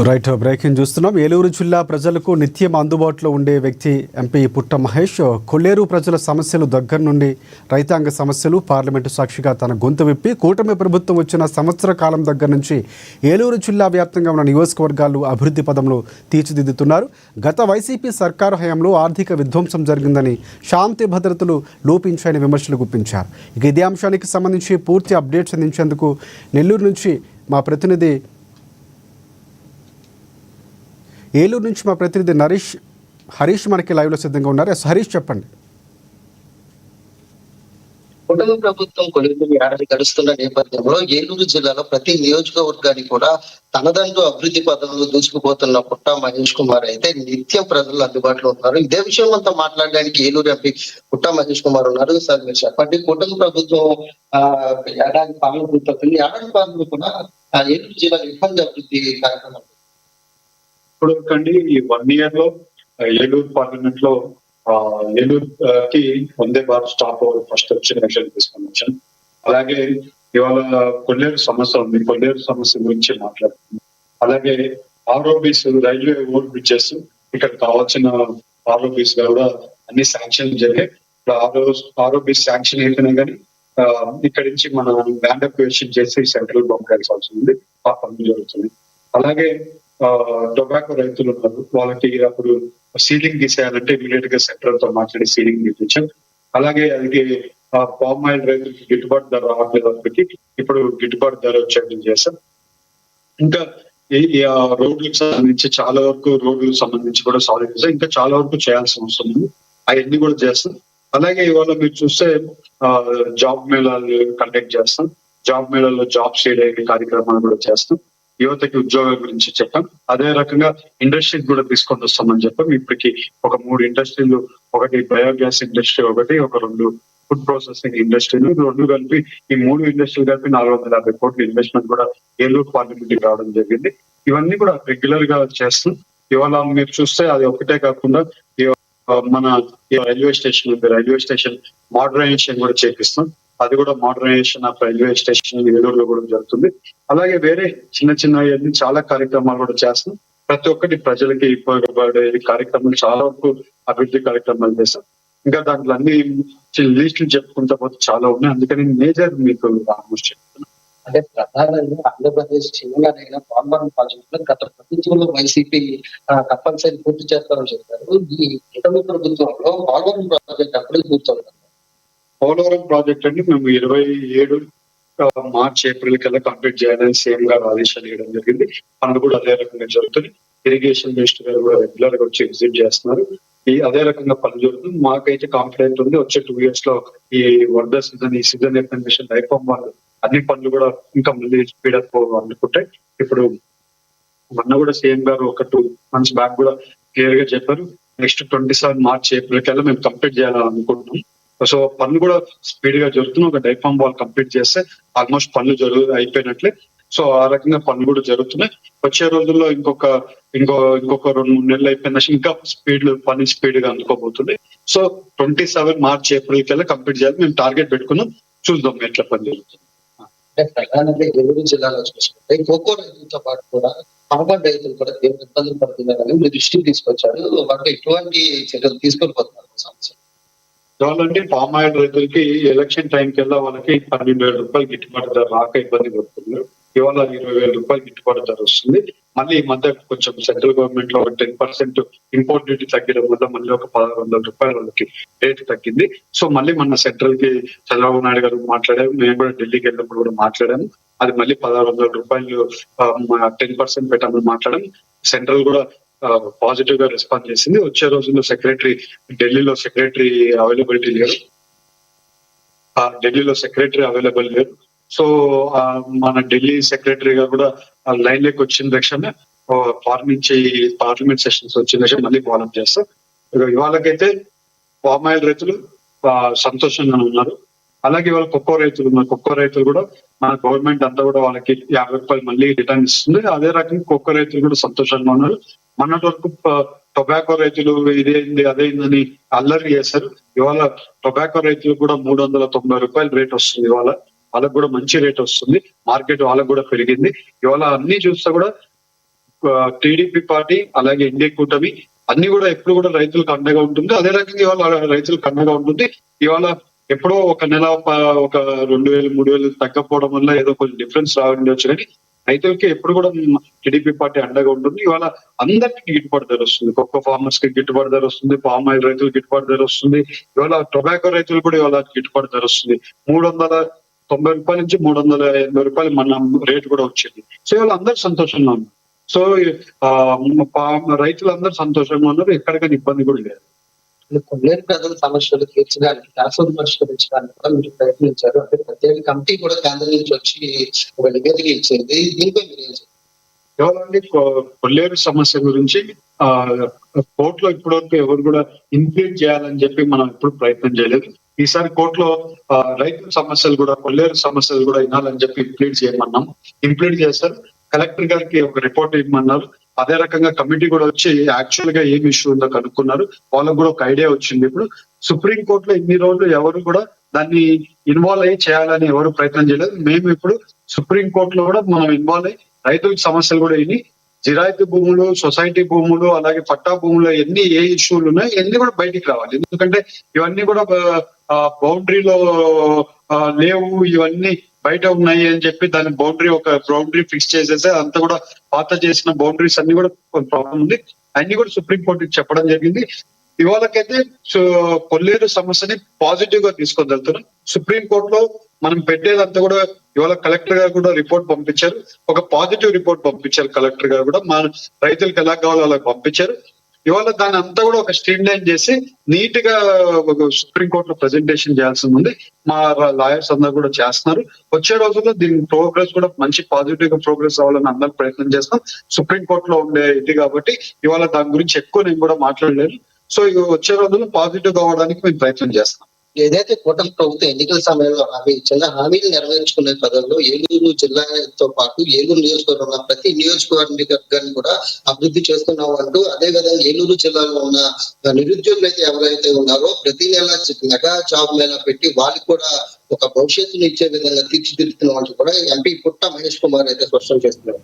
Right, breaking చూస్తున్నాం. ఏలూరు జిల్లా ప్రజలకు నిత్యం అందుబాటులో ఉండే వ్యక్తి ఎంపీ పుట్ట మహేష్ కొల్లేరు ప్రజల సమస్యలు దగ్గర నుండి రైతాంగ సమస్యలు పార్లమెంటు సాక్షిగా తన గొంతు విప్పి కూటమి ప్రభుత్వం వచ్చిన సంవత్సర కాలం దగ్గర నుంచి ఏలూరు జిల్లా వ్యాప్తంగా ఉన్న నియోజకవర్గాలు అభివృద్ధి పదంలో తీర్చిదిద్దుతున్నారు. గత వైసీపీ సర్కారు హయాంలో ఆర్థిక విధ్వంసం జరిగిందని, శాంతి భద్రతలు లోపించాయని విమర్శలు గుప్పించారు. ఇక ఇదే అంశానికి సంబంధించి పూర్తి అప్డేట్స్ అందించేందుకు నెల్లూరు నుంచి మా ప్రతినిధి ఏలూరు నుంచి మా ప్రతినిధి హరీష్ మనకి లైవ్లో సిద్ధంగా ఉన్నారు. హరీష్, చెప్పండి. కుటుంబ ప్రభుత్వం కొలువులు ఏడాది గడుస్తున్న నేపథ్యంలో ఏలూరు జిల్లాలో ప్రతి నియోజకవర్గానికి కూడా తనదంటూ అభివృద్ధి పదంలో దూసుకుపోతున్న పుట్ట మహేష్ కుమార్ అయితే నిత్యం ప్రజలు అందుబాటులో ఉన్నారు. ఇదే విషయం అంతా మాట్లాడడానికి ఏలూరు ఎంపీ పుట్ట మహేష్ కుమార్ ఉన్నారు. సార్, మీరు చెప్పండి, కుటుంబ ప్రభుత్వం ఏడాది పాలన పూర్తవుతుంది. ఏడాది పాలన కూడా ఏలూరు జిల్లా ఇబ్బంది అభివృద్ధి కార్యక్రమం ఇప్పుడు ఈ 1 year లో ఏలూరు పార్లమెంట్ లో ఏలూరుకి Vande Bharat stop over first వచ్చిన విషయం తీసుకుని, అలాగే ఇవాళ కొల్లేరు సమస్య ఉంది, కొల్లేరు సమస్య గురించి మాట్లాడుతున్నాం. అలాగే ఆర్ఓబీస్, రైల్వే ఓవర్ బ్రిడ్జెస్, ఇక్కడ కావాల్సిన ఆర్ఓబీస్ కూడా అన్ని శాంక్షన్ జరిగాయి. ఆర్ఓబీస్ శాంక్షన్ అయిపోయినా కానీ ఇక్కడ నుంచి మనం ల్యాండ్ అక్విజిషన్ చేసి సెంట్రల్ పంపించాల్సి ఉంది. ఆ పనులు జరుగుతుంది. అలాగే టొబాకో రైతులు ఉన్నారు, వాళ్ళకి అప్పుడు సీలింగ్ తీసేయాలంటే ఇమీడియట్ గా సెంట్రల్ తో మాట్లాడి సీలింగ్ తీపించాం. అలాగే అది పామ్ ఆయిల్ రైతులకి గిట్టుబాటు ధర రావట్లేదు, ఇప్పుడు గిట్టుబాటు ధర వచ్చేట్టు చేశాం. ఇంకా ఈ రోడ్లకు సంబంధించి చాలా వరకు రోడ్లకు సంబంధించి కూడా సాల్వ్ చేస్తాం. ఇంకా చాలా వరకు చేయాల్సిన అవసరం ఉంది, అవన్నీ కూడా చేస్తాం. అలాగే ఇవాళ మీరు చూస్తే జాబ్ మేళాలు కండక్ట్ చేస్తాం. జాబ్ మేళాల్లో జాబ్స్ చేయడానికి కార్యక్రమాలు కూడా చేస్తాం. యువతకి ఉద్యోగాల గురించి చెప్పాం. అదే రకంగా ఇండస్ట్రీస్ కూడా తీసుకొని వస్తామని చెప్పాం. ఇప్పటికి ఒక 3 ఇండస్ట్రీలు, ఒకటి బయోగ్యాస్ ఇండస్ట్రీ, ఒక 2 ఫుడ్ ప్రాసెసింగ్ ఇండస్ట్రీలు, 2 కలిపి ఈ 3 ఇండస్ట్రీలు కలిపి 450 కోట్ల ఇన్వెస్ట్మెంట్ కూడా ఏలూరు పార్లమెంట్ కి రావడం జరిగింది. ఇవన్నీ కూడా రెగ్యులర్ గా చేస్తాం. ఇవాళ మీరు చూస్తే అది ఒకటే కాకుండా మన రైల్వే స్టేషన్ ఉంది, రైల్వే స్టేషన్ మోడర్నైజేషన్ కూడా చేపిస్తాం. అది కూడా మోడర్నైజేషన్ ఆఫ్ రైల్వే స్టేషన్ ఏలూరులో కూడా జరుగుతుంది. అలాగే వేరే చిన్న చాలా కార్యక్రమాలు కూడా చేస్తాం. ప్రతి ఒక్కటి ప్రజలకి ఉపయోగపడే కార్యక్రమాలు చాలా వరకు అభివృద్ధి కార్యక్రమాలు చేస్తాం. ఇంకా దాంట్లో అన్ని లిస్టులు చెప్పుకుంటా పోతే చాలా ఉన్నాయి. అందుకని మేజర్ మీకు ఆల్మోస్ట్ చెప్తున్నాను. అంటే ప్రధానంగా ఆంధ్రప్రదేశ్ చిన్నదైన పోలవరం ప్రాజెక్టులో గత ప్రభుత్వంలో వైసీపీ తప్పనిసరి పూర్తి చేస్తారని చెప్పారు. ఈ కుటుంబ ప్రభుత్వంలో పోలవరం ప్రాజెక్ట్ అప్పుడే పూర్తవుతుంది. పోలవరం ప్రాజెక్ట్ అంటే మేము 27 మార్చ్ ఏప్రిల్ కల్లా కంప్లీట్ చేయాలని సీఎం గారు ఆదేశాలు ఇవ్వడం జరిగింది. పనులు కూడా అదే రకంగా జరుగుతుంది. ఇరిగేషన్ మినిస్టర్ గారు కూడా రెగ్యులర్ గా వచ్చి విజిట్ చేస్తున్నారు. అదే రకంగా పనులు జరుగుతుంది. మాకైతే కాన్ఫిడెంట్ ఉంది, వచ్చే 2 years లో ఈ వరద సీజన్, ఈ సీజన్ ఎక్స్టెన్షన్ ఐఫామ్ వాళ్ళు అన్ని పనులు కూడా ఇంకా మళ్ళీ స్పీడప్ అనుకుంటాయి. ఇప్పుడు మొన్న కూడా సీఎం గారు ఒక 2 months బ్యాక్ కూడా క్లియర్ గా చెప్పారు, నెక్స్ట్ 27 మార్చ్ ఏప్రిల్ కల్లా మేము కంప్లీట్ చేయాలని అనుకుంటున్నాం. సో పనులు కూడా స్పీడ్ గా జరుగుతున్నాయి. ఒక డైఫామ్ వాల్ కంప్లీట్ చేస్తే ఆల్మోస్ట్ పనులు అయిపోయినట్లే. సో ఆ రకంగా పనులు కూడా జరుగుతున్నాయి. వచ్చే రోజుల్లో ఇంకొక 2-3 నెలలు అయిపోయిన ఇంకా పని స్పీడ్ గా అందుకోబోతుంది. సో 27 మార్చ్ ఏప్రిల్ కల్లా కంప్లీట్ చేయాలి మేము టార్గెట్ పెట్టుకున్నాం. చూద్దాం ఎట్లా పని జరుగుతుంది. ప్రధానంగా ఏలూరు జిల్లాలో చూసుకుంటే కోకో రైతులతో పాటు కూడా కామన్ రైతులు కూడా తీవ్ర ఇబ్బందులు పడుతున్నారని మీరు దృష్టికి తీసుకొచ్చారు. వాటికి ఎటువంటి చర్యలు తీసుకొని పోతున్నారు సమస్య? అంటే పామ్ ఆయిల్ రైతులకి ఎలక్షన్ టైం కింద వాళ్ళకి 12,000 రూపాయలు గిట్టుబాటు ధర రాక ఇబ్బంది పడుతున్నారు. ఇవాళ 20,000 రూపాయలు గిట్టుబాటు ధర వస్తుంది. మళ్ళీ ఈ మధ్య కొంచెం సెంట్రల్ గవర్నమెంట్ లో ఒక 10% ఇంపోర్ట్ డ్యూటీ తగ్గడం వల్ల మళ్ళీ ఒక 1,600 రూపాయలు వాళ్ళకి రేటు తగ్గింది. సో మళ్ళీ మన సెంట్రల్ కి చంద్రబాబు నాయుడు గారు మాట్లాడాము, మేము కూడా ఢిల్లీకి వెళ్ళినప్పుడు కూడా మాట్లాడాము. అది మళ్ళీ 1,600 రూపాయలు 10% పెట్టామని మాట్లాడాము. సెంట్రల్ కూడా పాజిటివ్ గా రెస్పాన్స్ చేసింది. వచ్చే రోజుల్లో ఢిల్లీలో సెక్రటరీ అవైలబిలిటీ లేరు. సో మన ఢిల్లీ సెక్రటరీ గా కూడా లైన్ లోకి వచ్చిన రక్షణ ఫారెన్ నుంచి పార్లమెంట్ సెషన్స్ వచ్చిన రక్షణ మళ్ళీ ఫాలో చేస్తాం. ఇవాళకైతే పామ్ ఆయిల్ రైతులు సంతోషంగా ఉన్నారు. అలాగే ఇవాళ కొక్కో రైతులు ఉన్నారు. కొక్కో రైతులు కూడా మన గవర్నమెంట్ అంతా కూడా వాళ్ళకి 50 రూపాయలు మళ్ళీ రిటర్న్ ఇస్తుంది. అదే రకంగా కొక్కో రైతులు కూడా సంతోషంగా ఉన్నారు. మొన్నటి వరకు టొబాకో రైతులు ఇదేంది అదేందని అల్లరి చేశారు. ఇవాళ టొబాకో రైతులు కూడా 390 రూపాయలు రేట్ వస్తుంది. ఇవాళ వాళ్ళకు కూడా మంచి రేట్ వస్తుంది. మార్కెట్ వాళ్ళకు కూడా పెరిగింది. ఇవాళ అన్ని చూస్తే కూడా టీడీపీ పార్టీ అలాగే ఎన్డీఏ కూటమి అన్ని కూడా ఎప్పుడు కూడా రైతులకు అండగా ఉంటుంది. అదే రకంగా ఇవాళ రైతులకు అండగా ఉంటుంది. ఇవాళ ఎప్పుడో ఒక నెల ఒక 2,000-3,000 తగ్గకపోవడం వల్ల ఏదో కొంచెం డిఫరెన్స్ రావచ్చు, కానీ రైతులకి ఎప్పుడు కూడా టీడీపీ పార్టీ అండగా ఉంటుంది. ఇవాళ అందరికి గిట్టుబాటు ధర వస్తుంది. కోకో ఫార్మర్స్ కి గిట్టుబాటు ధర వస్తుంది, పామ్ ఆయిల్ రైతులకు గిట్టుబాటు ధర వస్తుంది, ఇవాళ టొబాకో రైతులు కూడా ఇవాళ గిట్టుబాటు ధర వస్తుంది. 390 రూపాయల నుంచి 380 రూపాయలు మన రేటు కూడా వచ్చింది. సో ఇవాళ అందరు సంతోషంగా ఉన్నారు. సో రైతులందరూ సంతోషంగా ఉన్నారు, ఎక్కడికైనా ఇబ్బంది కూడా లేదు. కొల్లేరు ప్రజల సమస్యలు తీర్చడానికి, శాశ్వత పరిష్కరించడానికి కూడా మీరు ప్రయత్నించారు. అంటే ప్రత్యేక కమిటీ కూడా కేంద్రం నుంచి వచ్చి ఒక నివేదిక ఇచ్చింది. దీనిపై మీరు ఏం చెప్తారు? ఎవరండి కొల్లేరు సమస్య గురించి కోర్టులో ఇప్పటివరకు ఎవరు కూడా ఇంప్లీడ్ చేయాలని చెప్పి మనం ఎప్పుడు ప్రయత్నం చేయలేదు. ఈసారి కోర్టులో రైతుల సమస్యలు కూడా, కొల్లేరు సమస్యలు కూడా వినాలని చెప్పి ఇంప్లీడ్ చేయమన్నాం. ఇంప్లీడ్ చేస్తారు. కలెక్టర్ గారికి ఒక రిపోర్ట్ ఇవ్వమన్నారు. అదే రకంగా కమిటీ కూడా వచ్చి యాక్చువల్ గా ఏం ఇష్యూ ఉందో కనుక్కున్నారు. వాళ్ళకు కూడా ఒక ఐడియా వచ్చింది. ఇప్పుడు సుప్రీం కోర్టులో ఇన్ని రోజులు ఎవరు కూడా దాన్ని ఇన్వాల్వ్ అయ్యి చేయాలని ఎవరు ప్రయత్నం చేయలేదు. మేము ఇప్పుడు సుప్రీం కోర్టులో కూడా మనం ఇన్వాల్వ్ అయ్యి రైతుల సమస్యలు కూడా విని, జిరాయితీ భూములు, సొసైటీ భూములు, అలాగే పట్టా భూములు ఎన్ని ఏ ఇష్యూలు ఉన్నాయో ఇవన్నీ కూడా బయటికి రావాలి. ఎందుకంటే ఇవన్నీ కూడా బౌండరీలో లేవు, ఇవన్నీ బయట ఉన్నాయి అని చెప్పి దాని బౌండరీ ఫిక్స్ చేసేసి అంతా కూడా పాత చేసిన బౌండరీస్ అన్ని కూడా ప్రాబ్లం ఉంది. అన్ని కూడా సుప్రీం కోర్టుకి చెప్పడం జరిగింది. ఇవాళకైతే కొల్లేరు సమస్యని పాజిటివ్ గా తీసుకొని వెళ్తున్నాం. సుప్రీం కోర్టులో మనం పెట్టేదంతా కూడా ఇవాళ కలెక్టర్ గారు కూడా రిపోర్ట్ పంపించారు. ఒక పాజిటివ్ రిపోర్ట్ పంపించారు కలెక్టర్ గారు కూడా. మన రైతులకు ఎలా కావాలో అలా పంపించారు. ఇవాళ దాని అంతా కూడా ఒక స్ట్రీమ్ లైన్ చేసి నీట్ గా సుప్రీంకోర్టులో ప్రజెంటేషన్ చేయాల్సి ఉంది. మా లాయర్స్ అందరూ కూడా చేస్తున్నారు. వచ్చే రోజుల్లో దీని ప్రోగ్రెస్ కూడా మంచి పాజిటివ్ గా ప్రోగ్రెస్ అవ్వాలని అందరూ ప్రయత్నం చేస్తాం. సుప్రీంకోర్టులో ఉండే ఇది కాబట్టి ఇవాళ దాని గురించి ఎక్కువ నేను కూడా మాట్లాడలేను. సో వచ్చే రోజుల్లో పాజిటివ్ కావడానికి మేము ప్రయత్నం చేస్తాం. ఏదైతే కూటమి ప్రభుత్వం ఎన్నికల సమయంలో హామీ ఇచ్చిందో హామీలు నెరవేర్చుకునే పదంలో ఏలూరు జిల్లాతో పాటు ఏలూరు నియోజకవర్గంలో ప్రతి నియోజకవర్గాన్ని కూడా అభివృద్ధి చేస్తున్నాం అంటూ, అదే విధంగా ఏలూరు జిల్లాలో ఉన్న నిరుద్యోగులు అయితే ఎవరైతే ఉన్నారో ప్రతి నెల మెగా జాబ్ మేళా పెట్టి వాళ్ళకి కూడా ఒక భవిష్యత్తును ఇచ్చే విధంగా తీర్చిదిద్దుతున్నాం అంటూ కూడా ఎంపీ పుట్ట మహేష్ కుమార్ అయితే స్పష్టం చేస్తున్నారు.